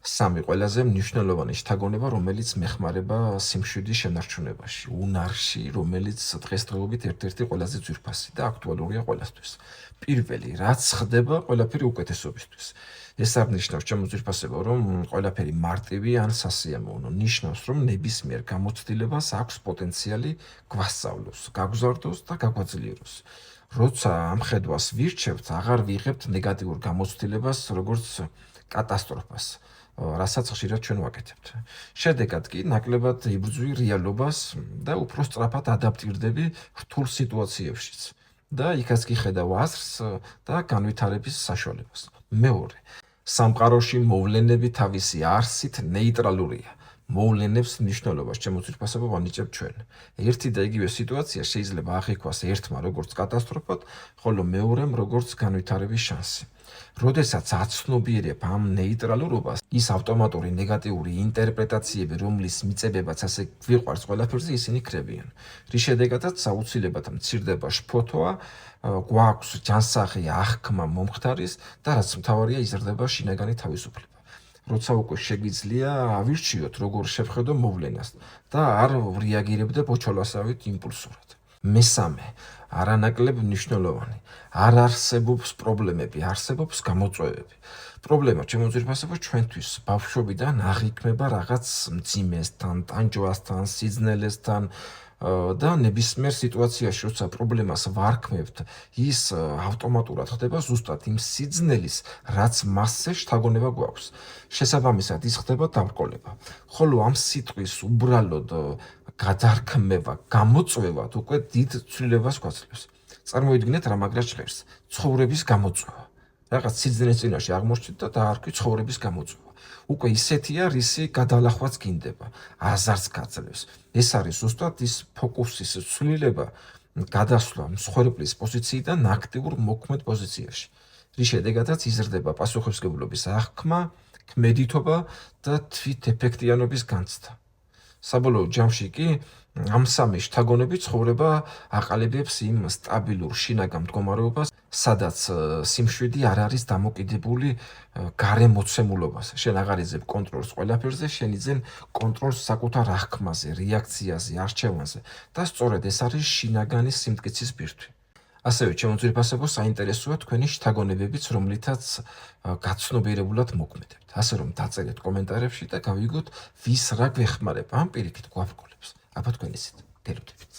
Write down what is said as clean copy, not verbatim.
სამი ყველაზე მნიშვნელოვანი შთაგონება, რომელიც მეხმარება სიმშვიდის შენარჩუნებაში, უნარში, რომელიც დღესდღეობით ერთ-ერთი ყველაზე ძვირფასი და აქტუალურია ყველასთვის. პირველი, რაც ხდება ყველაფერი უკეთესობისთვის. ეს არ ნიშნავს ჩემო ძვირფასებო, რომ ყველაფერი მარტივი ან სასიამოვნო. ნიშნავს, რომ ნებისმიერ გამოცდილებას აქვს პოტენციალი გვასწავლოს, გაგზავნოს და გაგვაძლიეროს. როცა ამ ხედვას ვირჩევთ, აღარ ვიღებთ ნეგატიურ გამოცდილებას, როგორც კატასტროფას. რასაც ხშირად ჩვენ ვაკეთებთ. შედეგად კი ნაკლებად იბრძვი რეალობას და უფრო სწრაფად ადაპტირდები რთულ სიტუაციებშიც. და იქაც კი ხედავ აზრს და განვითარების საშუალებას. მეორე, სამყაროში მოვლენები თავისი არსით ნეიტრალურია. მოვლენებს მნიშვნელობას ჩემო ძვირფასებო ვანიჭებთ ჩვენ. ერთი და იგივე სიტუაცია შეიძლება აღიქვას ერთმა როგორც კატასტროფად, ხოლო მეორემ როგორც განვითარების შანსი. როდესაც აცნობიერებ ამ ნეიტრალურობას, ის ავტომატური ნეგატიური ინტერპრეტაციები, რომლის მიწებებაც ასე გვიყვარს ყველაფერზე, ისინი ქრებიან. რის შედეგადაც აუცილებლად მცირდება შფოთვა, გვაქვს ჯანსაღი აღქმა მომხდარის და რაც მთავარია იზრდება შინაგანი თავისუფლება. როცა უკვე შეგვიძლია ავირჩიოთ, როგორ შევხედო მოვლენას და არ რეაგირებდე ბოჩოლასავით იმპულსურად. მესამე, არანაკლებ მნიშვნელოვანი. არ არსებობს პრობლემები, არსებობს გამოწვევები. პრობლემა ჩემო ძვირფასებო ჩვენთვის ბავშვობიდან აღიქმება რაღაც მძიმესთან, ტანჯვასთან, სიძნელესთან და ნებისმიერ სიტუაციაში, როცა პრობლემას ვარქმევთ, ის ავტომატურად ხდება ზუსტად იმ სიძნელის, რაც მასზე შთაგონება გვაქვს. შესაბამისად, ის ხდება დაბრკოლება. ხოლო ამ სიტყვის უბრალოდ გადარქმევა, გამოწვევად უკვე დიდ ცვლილებას გვაძლევს. წარმოიდგინეთ რა მაგრა ჟღერს, ცხოვრების გამოწვევა. რაღაც სიძნელის წინაშე აღმოჩნდით და დაარქვი ცხოვრების გამოწვევა. უკვე ისეთია, რისი გადალახვაც გინდება, აზარს გაძლევს. ეს არის ზუსტად ის ფოკუსის ცვლილება, გადასვლა მსხვერპლის პოზიციიდან აქტიურ მოქმედ პოზიციაში. რის შედეგადაც იზრდება პასუხისმგებლობის აღქმა, ქმედითობა და თვითეფექტიანობის განცდა. საბოლოო ჯამში კი ამ სამი შთაგონები ცხოვრება აყალიბებს იმ სტაბილურ შინაგან მდგომარეობას, სადაც სიმშვიდი არ არის დამოკიდებული გარემოცემულობაზე. შენ აღარ იძებ კონტროლს ყველაფერზე, შენ იძენ კონტროლს საკუთარ აღქმაზე, რეაქციაზე, არჩევანზე და სწორედ ეს არის შინაგანი სიმტკიცის ბირთვი. ასევე ჩემო ძვირფასებო საინტერესოა თქვენი შთაგონებებიც, რომლითაც გაცნობიერებულად მოქმედებთ. ასე რომ დაწერეთ კომენტარებში და გავიგოთ, ვის რა გვეხმარება ამ პირიქით გვაბრკოლებს. აბა თქვენ ისეთ გელოდებით.